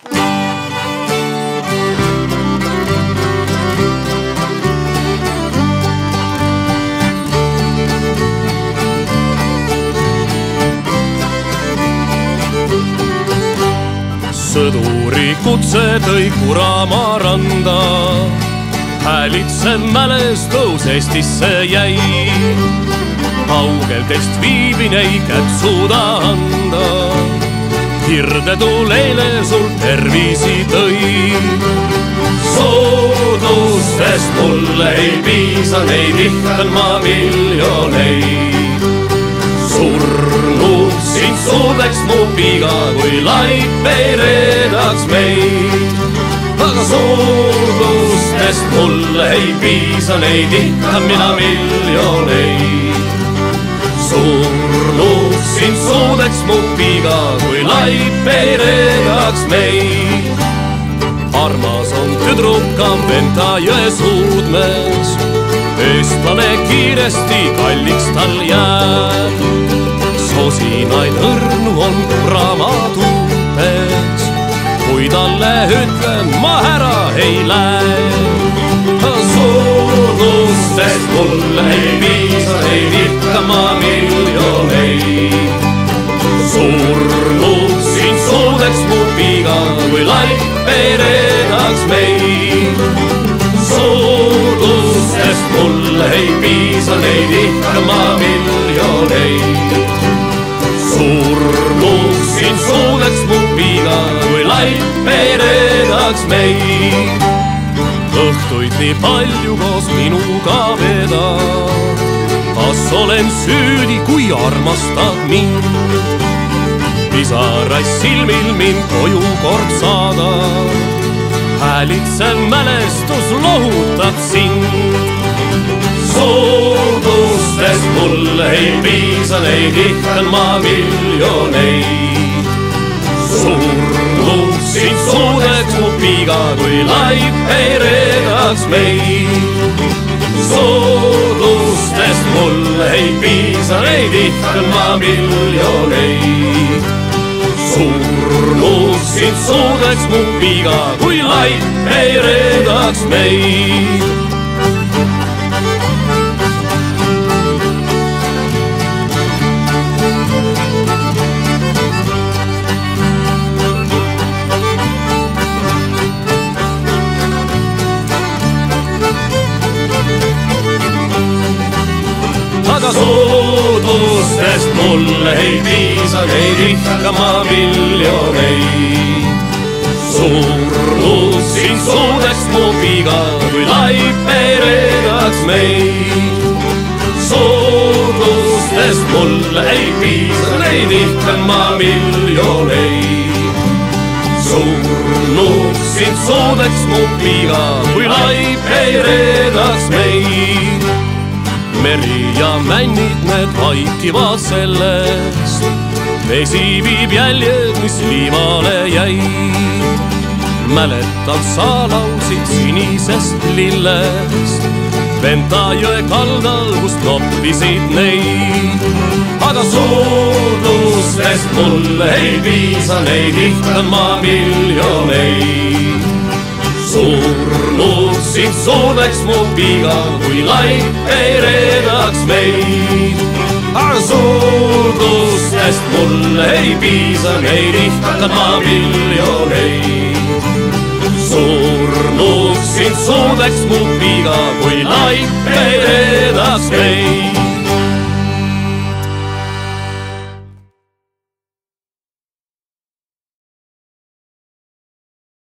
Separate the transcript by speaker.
Speaker 1: Sõduri kutse tõi Kuramaa randa, häälitsev mälestus Eestisse jäi. Kaugel teist viibin ei kätt suuda anda, hirdetul eile sul tervisi tõi. Soodustest mulle ei piisa, neid ihkan ma miljoneid. Surnud sind suudeks mu piga, kui laip ei reedaks meid. Aga soodustest mulle ei piisa, neid ihkan mina miljoneid. Surnud sind suudeks mu piga, kui laip ei reedaks meid. Armas on tüdruka Venta jõe suudmes, eestlane kiiresti kalliks tal jääb. Sosinaid õrnu on Kuramaa tuupes, kui talle ütlen ma ära ei lähe. Soodustest mulle ei piisa, neid ihkan ma miljoneid. Surnud sind suudeks mu piga, kui laip ei reedaks meid. Soodustest mulle ei piisa, neid ihkan ma miljoneid. Surnud sind suudeks mu piga, kui laip ei reedaks meid. Õhtuid nii palju koos minuga vedad, kas olen süüdi, kui armastad mind? Pisarais silmil mind koju kord saadad, häälitsev mälestus lohutab sind. Soodustest mulle ei piisa, neid ihkan ma miljoneid. Surnud sind suudeks mu piga, kui laip ei reedaks meid. Soodustest mulle ei piisa, neid ihkan ma miljoneid. Surnud sind suudeks mu piga, kui laip ei reedaks meid. Aga soodustest mulle ei piisa, neid ihkan ma miljoneid. Surnud sind suudeks mu piga, kui laip ei reedaks meid. Soodustest mulle ei piisa, neid ihkan ma miljoneid. Surnud sind suudeks mu piga, kui laip ei reedaks meid. Meri ja männid need vaikivad sellest, vesi viib jäljed, mis liivale jäi. Mäletan sa laulsid sinisest lillest, Venta jõe kaldal, kust noppisid neid. Aga soodustest mulle ei piisa, neid ihkan ma miljoneid. Surnud sind suudeks mu piga, kui laip ei reedaks meid. Aga soodustest mulle ei piisa, neid ihkan ma miljoneid. Surnud sind suudeks mu piga, kui laip ei reedaks meid.